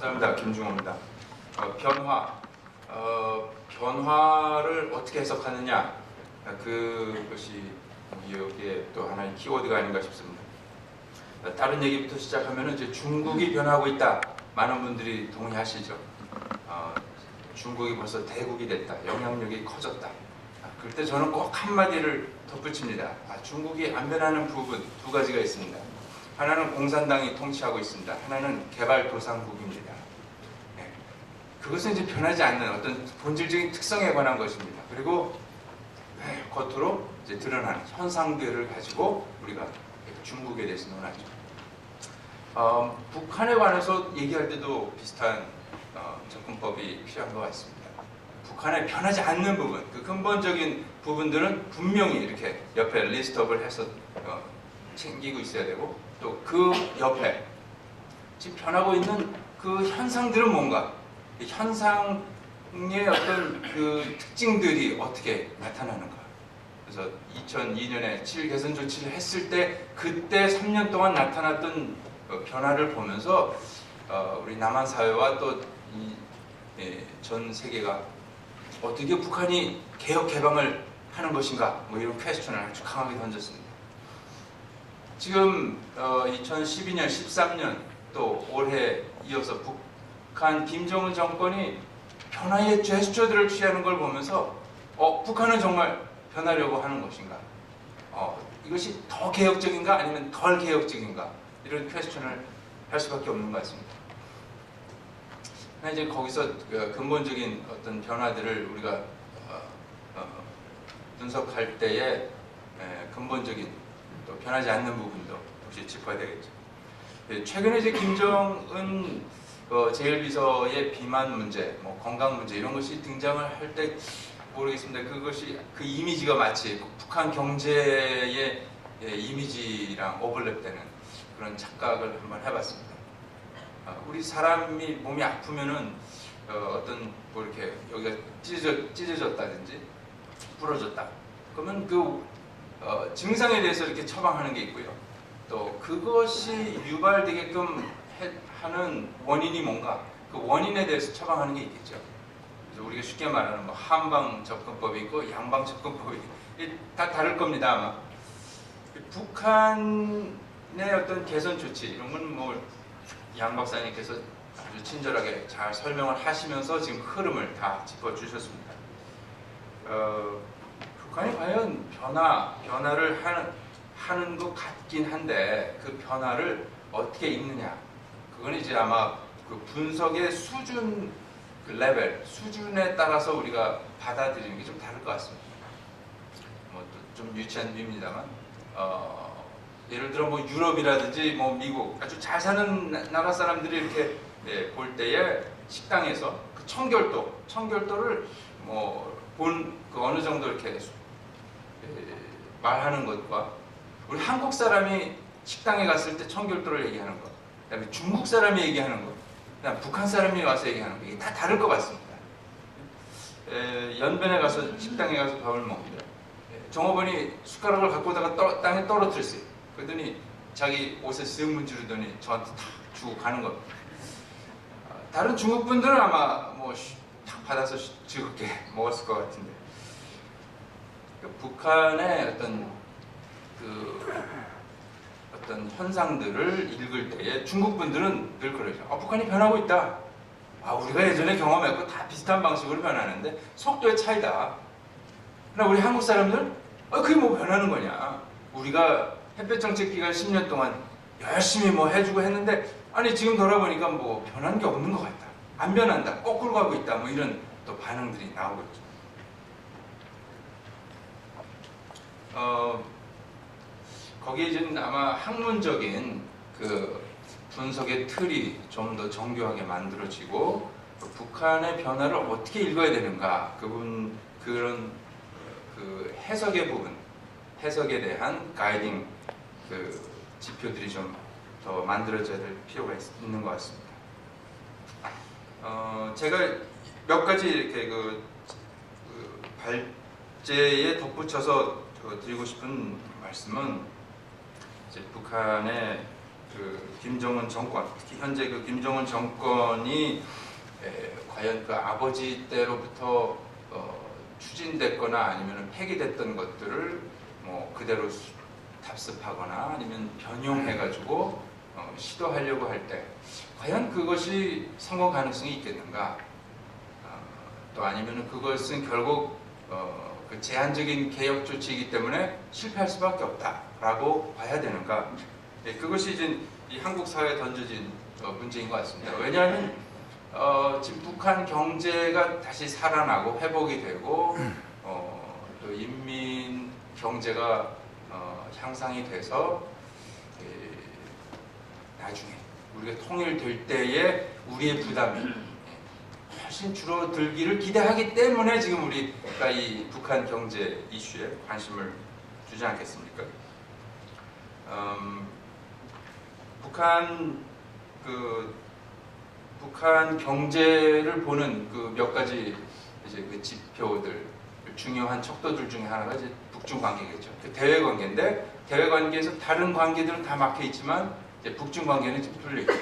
감사합니다. 김중호입니다. 변화를 어떻게 해석하느냐, 그것이 여기에 또 하나의 키워드가 아닌가 싶습니다. 다른 얘기부터 시작하면 이제 중국이 변하고 있다. 많은 분들이 동의하시죠. 중국이 벌써 대국이 됐다. 영향력이 커졌다. 그럴 때 저는 꼭 한마디를 덧붙입니다. 중국이 안 변하는 부분 두 가지가 있습니다. 하나는 공산당이 통치하고 있습니다. 하나는 개발도상국입니다. 네. 그것은 이제 변하지 않는 어떤 본질적인 특성에 관한 것입니다. 그리고 겉으로 이제 드러나는 현상들을 가지고 우리가 중국에 대해서 논하죠. 북한에 관해서 얘기할 때도 비슷한 접근법이 필요한 것 같습니다. 북한에 변하지 않는 부분, 그 근본적인 부분들은 분명히 이렇게 옆에 리스트업을 해서 챙기고 있어야 되고, 또 그 옆에 지금 변하고 있는 그 현상들은 뭔가, 이 현상의 어떤 그 특징들이 어떻게 나타나는가. 그래서 2002년에 7 개선 조치를 했을 때 그때 3년 동안 나타났던 변화를 보면서 우리 남한 사회와 또 전 세계가 어떻게 북한이 개혁 개방을 하는 것인가, 뭐 이런 퀘스천을 아주 강하게 던졌습니다. 지금 2012년, 13년 또 올해 이어서 북한 김정은 정권이 변화의 제스처들을 취하는 걸 보면서 북한은 정말 변하려고 하는 것인가, 이것이 더 개혁적인가 아니면 덜 개혁적인가, 이런 퀘스천을 할 수밖에 없는 것 같습니다. 이제 거기서 근본적인 어떤 변화들을 우리가 분석할 때에 근본적인 또 변하지 않는 부분도 혹시 짚어야 되겠죠. 최근에 이제 김정은 제1비서의 비만 문제, 뭐 건강 문제 이런 것이 등장을 할 때 모르겠습니다. 그것이 그 이미지가 마치 북한 경제의 이미지랑 오버랩되는 그런 착각을 한번 해봤습니다. 우리 사람이 몸이 아프면은 어떤 뭐 이렇게 여기가 찢어졌다든지 부러졌다. 그러면 그 증상에 대해서 이렇게 처방하는 게 있고요. 또 그것이 유발되게끔 하는 원인이 뭔가, 그 원인에 대해서 처방하는 게 있겠죠. 그래서 우리가 쉽게 말하는 뭐 한방 접근법이 있고 양방 접근법이 다 다를 겁니다. 아마 북한의 어떤 개선 조치 이런 건 뭐 양 박사님께서 아주 친절하게 잘 설명을 하시면서 지금 흐름을 다 짚어주셨습니다. 북한이 과연 변화를 하는 것 같긴 한데 그 변화를 어떻게 읽느냐, 그건 이제 아마 그 분석의 수준, 그 레벨, 수준에 따라서 우리가 받아들이는 게 좀 다를 것 같습니다. 뭐 좀 유치한 비유입니다만, 예를 들어 뭐 유럽이라든지 뭐 미국 아주 잘 사는 나라 사람들이 이렇게 볼 때에 식당에서 그 청결도를 뭐 본 그 어느 정도 이렇게 말하는 것과 우리 한국 사람이 식당에 갔을 때 청결도를 얘기하는 것, 그다음에 중국 사람이 얘기하는 것, 그다음 북한 사람이 와서 얘기하는 것, 이게 다 다를 것 같습니다. 연변에 가서 식당에 가서 밥을 먹는데 종업원이 숟가락을 갖고 오다가 땅에 떨어뜨렸어요. 그러더니 자기 옷에 쓱 문지르더니 저한테 탁 주고 가는 겁니다. 다른 중국 분들은 아마 뭐 탁 받아서 즐겁게 먹었을 것 같은데, 북한의 어떤 현상들을 읽을 때에 중국 분들은 늘 그러죠. 북한이 변하고 있다. 우리가 예전에 경험했고 다 비슷한 방식으로 변하는데 속도의 차이다. 그러나 우리 한국 사람들은 그게 뭐 변하는 거냐. 우리가 햇볕 정책 기간 10년 동안 열심히 뭐 해주고 했는데 아니 지금 돌아보니까 뭐 변한 게 없는 것 같다. 안 변한다. 거꾸로 가고 있다. 뭐 이런 또 반응들이 나오고 있죠. 거기에 이제 아마 학문적인 그 분석의 틀이 좀 더 정교하게 만들어지고 북한의 변화를 어떻게 읽어야 되는가, 그런 그 해석의 부분, 해석에 대한 가이딩 그 지표들이 좀 더 만들어져야 될 필요가 있는 것 같습니다. 제가 몇 가지 이렇게 그 발제에 덧붙여서 드리고 싶은 말씀은 이제 북한의 그 김정은 정권, 특히 현재 그 김정은 정권이 과연 그 아버지 때로부터 추진됐거나 아니면 폐기됐던 것들을 뭐 그대로 답습하거나 아니면 변형해가지고 시도하려고 할 때 과연 그것이 성공 가능성이 있겠는가? 또 아니면 그것은 결국 그 제한적인 개혁 조치이기 때문에 실패할 수밖에 없다라고 봐야 되는가? 그것이 이제 이 한국 사회에 던져진 문제인 것 같습니다. 왜냐하면 지금 북한 경제가 다시 살아나고 회복이 되고 또 인민 경제가 향상이 돼서 나중에 우리가 통일될 때에 우리의 부담이 훨씬 줄어들기를 기대하기 때문에 지금 우리가 이 북한 경제 이슈에 관심을 주지 않겠습니까? 북한 경제를 보는 그 몇 가지 이제 그 지표들, 중요한 척도들 중에 하나가 이제 북중 관계겠죠. 그 대외 관계인데 대외 관계에서 다른 관계들은 다 막혀 있지만 이제 북중 관계는 지금 뚫려 있죠.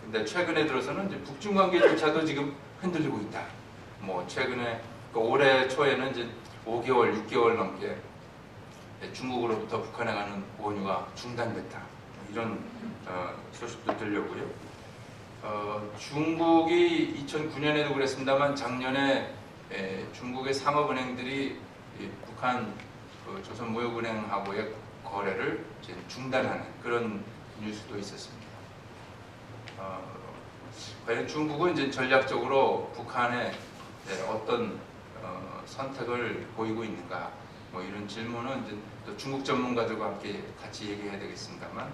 근데 최근에 들어서는 이제 북중 관계조차도 지금 흔들리고 있다. 뭐 최근에 그 올해 초에는 이제 5개월, 6개월 넘게 중국으로부터 북한에 가는 원유가 중단됐다. 이런 소식도 들려고요. 중국이 2009년에도 그랬습니다만 작년에 중국의 상업은행들이 북한 그 조선무역은행하고의 거래를 이제 중단하는 그런 뉴스도 있었습니다. 과연 중국은 이제 전략적으로 북한에 어떤 선택을 보이고 있는가? 뭐 이런 질문은 이제 또 중국 전문가들과 함께 같이 얘기해야 되겠습니다만,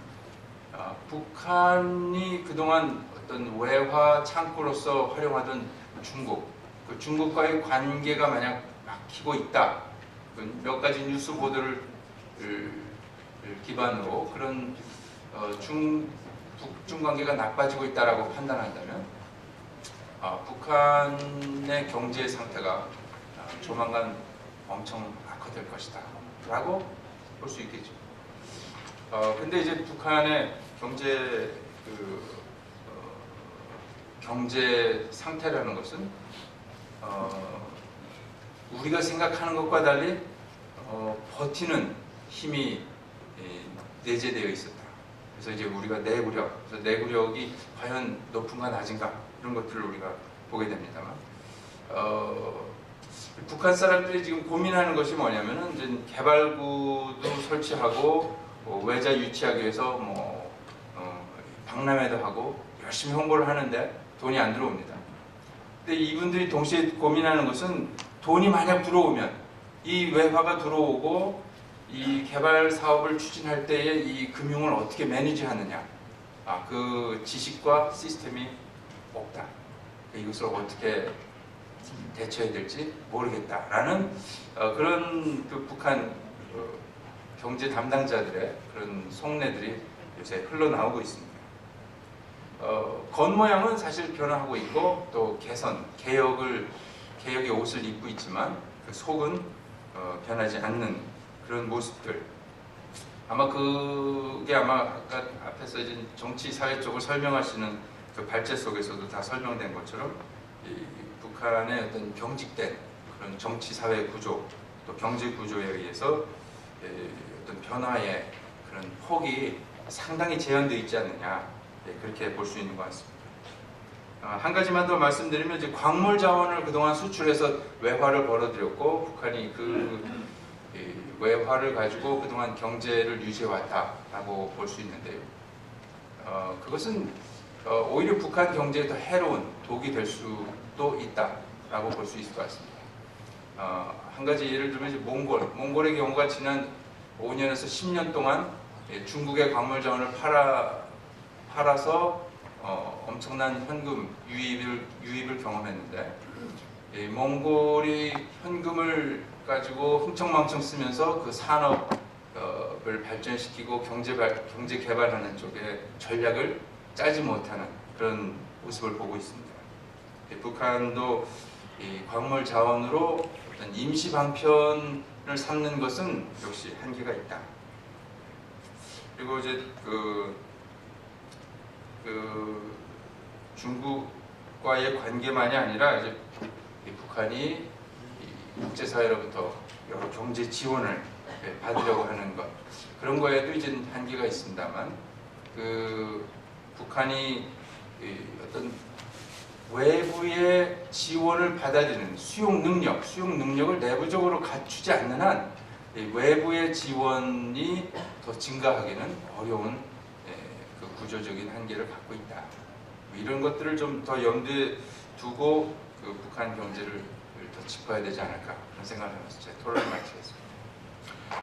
북한이 그동안 어떤 외화 창구로서 활용하던 중국, 그 중국과의 관계가 만약 막히고 있다. 몇 가지 뉴스 보도를 기반으로 그런 북중 관계가 나빠지고 있다라고 판단한다면 북한의 경제 상태가 조만간 엄청 악화될 것이다 라고 볼 수 있겠죠. 근데 이제 북한의 경제 상태라는 것은 우리가 생각하는 것과 달리 버티는 힘이 내재되어 있었다. 그래서 이제 우리가 그래서 내구력이 과연 높은가 낮은가 이런 것들을 우리가 보게 됩니다만, 북한 사람들이 지금 고민하는 것이 뭐냐면은 이제 개발구도 설치하고 외자 유치하기 위해서 박람회도 하고 열심히 홍보를 하는데 돈이 안 들어옵니다. 근데 이분들이 동시에 고민하는 것은 돈이 만약 들어오면 이 외화가 들어오고 이 개발 사업을 추진할 때에 이 금융을 어떻게 매니지하느냐, 그 지식과 시스템이 없다. 이것을 어떻게 대처해야 될지 모르겠다라는 그런 그 북한 경제 담당자들의 그런 속내들이 요새 흘러나오고 있습니다. 겉모양은 사실 변화하고 있고 또 개혁의 옷을 입고 있지만 그 속은 변하지 않는 그런 모습들. 아마 그게 아까 앞에서 이제 정치 사회 쪽을 설명하시는 그 발제 속에서도 다 설명된 것처럼 이 북한의 어떤 경직된 그런 정치 사회 구조 또 경제 구조에 의해서 어떤 변화의 그런 폭이 상당히 제한되어 있지 않느냐, 그렇게 볼 수 있는 것 같습니다. 한 가지만 더 말씀드리면 이제 광물 자원을 그동안 수출해서 외화를 벌어들였고 북한이 그 외화를 가지고 그동안 경제를 유지해왔다라고 볼 수 있는데요. 그것은 오히려 북한 경제에 더 해로운 독이 될 수도 있다라고 볼 수 있을 것 같습니다. 한 가지 예를 들면 이제 몽골의 경우가 지난 5년에서 10년 동안 중국의 광물 자원을 팔아서 엄청난 현금 유입을 경험했는데, 몽골이 현금을 가지고 흥청망청 쓰면서 그 산업을 발전시키고 경제 개발하는 쪽에 전략을 짜지 못하는 그런 모습을 보고 있습니다. 북한도 이 광물 자원으로 어떤 임시 방편을 삼는 것은 역시 한계가 있다. 그리고 이제 그 중국과의 관계만이 아니라 이제 이 북한이 이 국제사회로부터 여러 경제 지원을 받으려고 하는 것, 그런 거에도 이제 한계가 있습니다만, 그 북한이 어떤 외부의 지원을 받아들이는 수용 능력을 내부적으로 갖추지 않는 한 외부의 지원이 더 증가하기는 어려운 그 구조적인 한계를 갖고 있다. 이런 것들을 좀 더 염두에 두고 그 북한 경제를 더 짚어야 되지 않을까 그런 생각을 하면서 제 토론을 마치겠습니다.